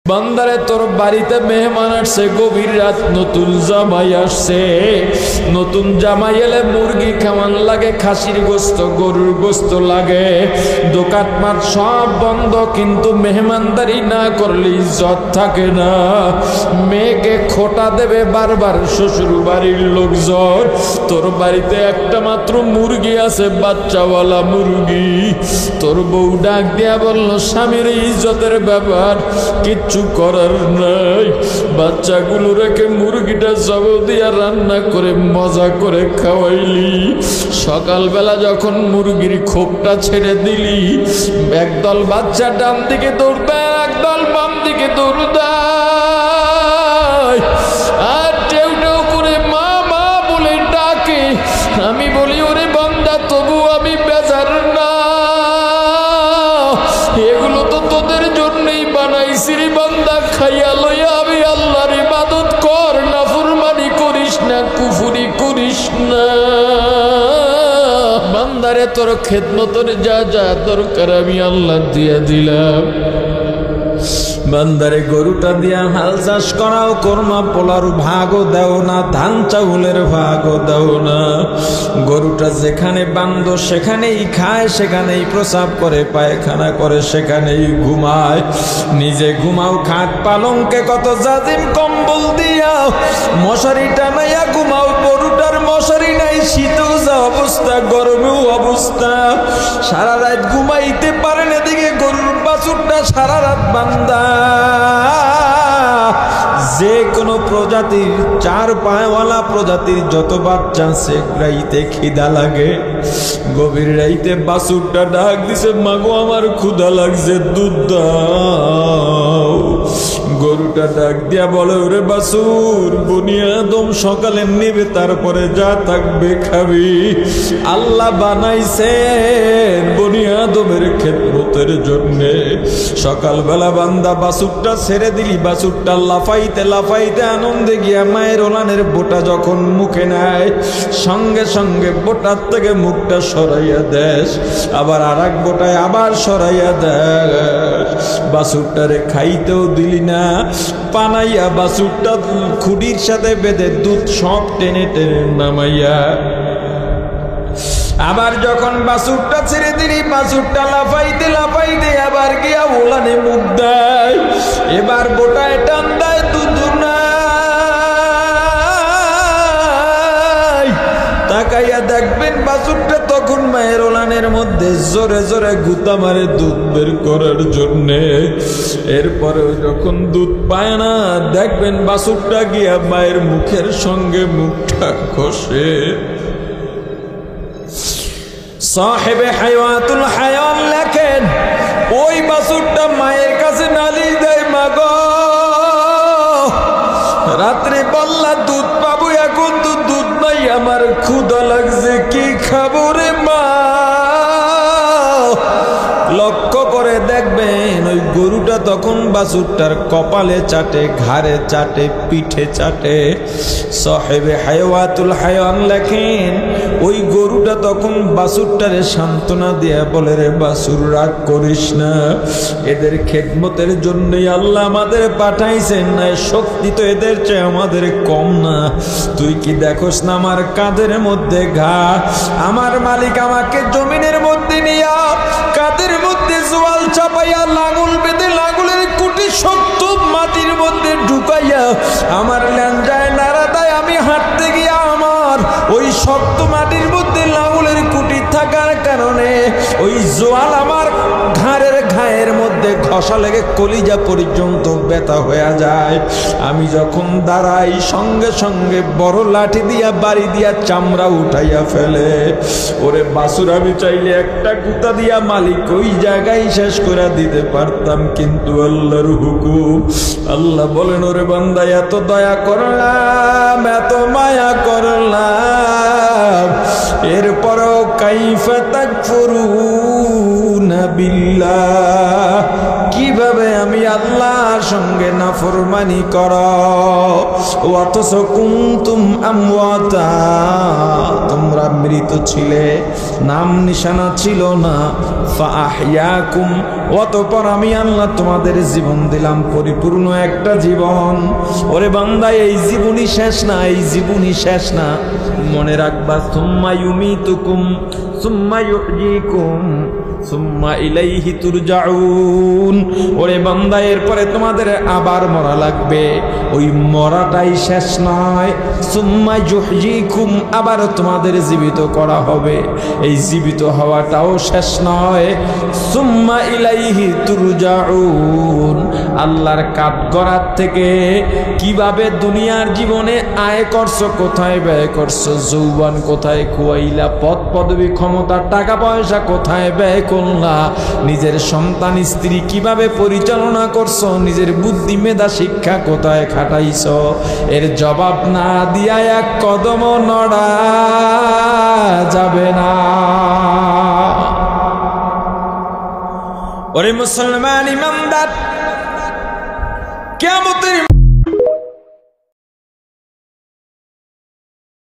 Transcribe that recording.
বান্দারে তোর বাড়িতে মেহমান আসছে, গভীর রাত, নতুন জামাই আসছে। নতুন জামাই এলে মুরগি খাওয়ান লাগে, খাসির গোস্ত, গরুর গোস্ত লাগে। দোকানপাট সব বন্ধ, কিন্তু মেহমানদারি না করলে ইজ্জত থাকে না। মেয়েকে খোটা দেবে বারবার শ্বশুর বাড়ির লোকজন। তোর বাড়িতে একটা মাত্র মুরগি আছে, বাচ্চাওয়ালা মুরগি। তোর বউ ডাক দিয়া বলল, স্বামীর ইজ্জতের ব্যাপার, কিচ্ছু করার নাই। বাচ্চাগুলো রেখে মুরগিটা জবাব দিয়া রান্না করে মজা করে খাওয়াইলি। সকালবেলা যখন মুরগির খোপটা ছেড়ে দিলি, একদল বাচ্চা ডান দিকে দৌড় দেয়, একদল বাম দিকে দৌড় দেয়, আর টেউ টেউ করে মা মা বলে ডাকে। আমি বলি, ওরে বান্দা, তবু আমি বেজার না, এগুলো তো তোদের জন্যই বানাইছি রে বান্দা। খাইয়া লইয়া আমি আল্লাহর ইবাদত কর, নাফরমানি করিস না, কুফরি করিস না। বান্দারে তোর খেদমতের যা যা দরকার আমি আল্লাহ দিয়া দিলাম। বান্দারে গরুটা দিয়া হাল চাষ করাও, কোরমা পোলার ভাগও দাও না, ধান চাউলের ভাগও দাও না। গরুটা যেখানে বান্ধ সেখানেই খায়, সেখানেই প্রসাব করে, পায়খানা করে, সেখানেই ঘুমায়। নিজে ঘুমাও খাট পালঙ্কে, কত জাজিম কম্বল দিয়া মশারি টানাইয়া ঘুমাও। গরুটার মশারি নাই, শীতেও যা অবস্থা, গরমেও অবস্থা, সারা রাত ঘুমাইতে পারেন। এদিকে গরুর বাছুরটা সারা রাত বান্দা। যে কোনো প্রজাতির, চার পায়ওয়ালা প্রজাতির যত বাচ্চা আছে, রাইতে খিদা লাগে। গভীর রাইতে বাছুরটা ডাক দিছে, মাগো আমার ক্ষুধা লাগছে, দুধ দাও। গরুটা ডাক দিয়া বলে, ওরে বাছুর, বনি আদম সকালে নেবে, তারপরে যা থাকবে খাবি। আল্লাহ বানাইছেন বনি আদমের খেদমতের জন্যে। সকালবেলা বান্দা বাছুরটা ছেড়ে দিলি, বাছুরটা লাফাইতে লাফাইতে আনন্দে গিয়া মায়ের ওলানের বোটা যখন মুখে নেয়, সঙ্গে সঙ্গে বোটার থেকে মুখটা সরাইয়া দেশ, আবার আর এক বোটায় আবার সরাইয়া দেশ। বাছুরটারে খাইতেও দিলি না, পানাইয়া বাছুরটা খুঁটির সাথে বেঁধে দুধ সব টেনে টেনে নামাইয়া। আবার যখন বাছুরটা ছেড়ে দিলি, বাছুরটা লাফাইতে লাফাইতে আবার গিয়া ওলানে মুখ দেয়, এবার বোটায় টান দেয়, দুধ নাই। তাকাইয়া দেখবেন বাছুরটা তখন মায়ের ওলানের মধ্যে জোরে জোরে গুতা মারে দুধ বের করার জন্যে। এরপরেও যখন দুধ পায় না, দেখবেন বাছুরটা গিয়া মায়ের মুখের সঙ্গে মুখটা ঘষে। সাহেবে হায়াতুল হায়ান লেখেন, ওই বাছুরটা মায়ের কাছে নালিশ দেয়, মাগো রাত্রে বললা দুধ পাবো, এখন তো দুধ নাই, আমার ক্ষুধা লাগছে, কি খাবো রে মা। লক্ষ্য করে দেখবেন ওই গরুটা তখন বাছুরটার কপালে চাটে, ঘাড়ে চাটে, পিঠে চাটে। সাহেবে হায়াতুল হায়ান লেখেন, ওই গরুটা তখন বাছুরটারে সান্ত্বনা দিয়া বলে, রে বাছুর, রাগ করিস না, এদের খেদমতের জন্যই আল্লাহ আমাদের পাঠাইছেন, না শক্তি তো এদের চেয়ে আমাদের কম না। তুই কি দেখোস না আমার কাঁধের মধ্যে ঘা? আমার মালিক আমাকে জমিনের মধ্যে নিয়া কাঁধের মধ্যে জোয়াল চাপাইয়া, লাঙল বেঁধে লাঙলের কুটি শক্ত মাটির মধ্যে ঢুকাইয়া আমার ল্যাঞ্জায় নাড়া দেয়। আমি হাঁটতে গিয়া আমার ওই শক্ত মাটির মধ্যে লাঙলের কুটি থাকার কারণে ওই জোয়াল আমার ঘায়ের মধ্যে ঘষা লেগে কলিজা পর্যন্ত ব্যথা হয়ে যায়। আমি যখন দাঁড়াই, সঙ্গে সঙ্গে বড় লাঠি দিয়া বাড়ি দিয়া চামড়া উঠাইয়া ফেলে। ওরে বাছুর, আমি চাইলে একটা গুতা দিয়া মালিক ওই জায়গায় শেষ করে দিতে পারতাম, কিন্তু আল্লাহর হুকুম। আল্লাহ বলেন, ওরে বান্দা, এত দয়া করলাম, এত মায়া করলাম, এরপরও কাইফা তাকফুরুনা বিল্লাহ, কিভাবে করে আমি আল্লাহর সঙ্গে নাফরমানি করো। অথচ কুনতুম আমওয়াতা, তোমরা মৃত ছিলে, নাম নিশানা ছিল না। ফাআহইয়াকুম, অতঃপর আমি আল্লাহ তোমাদের জীবন দিলাম, পরিপূর্ণ একটা জীবন। ওরে বান্দা, এই জীবনই শেষ না, এই জীবনই শেষ না, মনে রাখবা। সুম্মা ইউমিতুকুম সুম্মা ইউহয়িকুম সুম্মা ইলাইহি তুরজাউন। ওরে বান্দা, এরপরে তোমাদের আবার মরা লাগবে, ওই মরাটাই শেষ নয়। সুম্মা ইউহয়িকুম, আবার তোমাদের জীবিত করা হবে, এই জীবিত হওয়াটাও শেষ নয়। সুম্মা ইলাইহি তুরজাউন, আল্লাহর কাঠগড়ার থেকে কিভাবে দুনিয়ার জীবনে আয় করছো, কোথায় ব্যয় করছো, যৌবন কোথায় খুয়াইলা, পদ পদবী ক্ষমতা টাকা পয়সা কোথায় ব্যয় করলা, নিজের সন্তান স্ত্রী কিভাবে পরিচালনা করছো, নিজের বুদ্ধি মেধা শিক্ষা কোথায় খাটাইছো, এর জবাব না দিয়া এক কদম নড়া যাবে না। ওরে মুসলমান ইমানদার, কিয়ামতের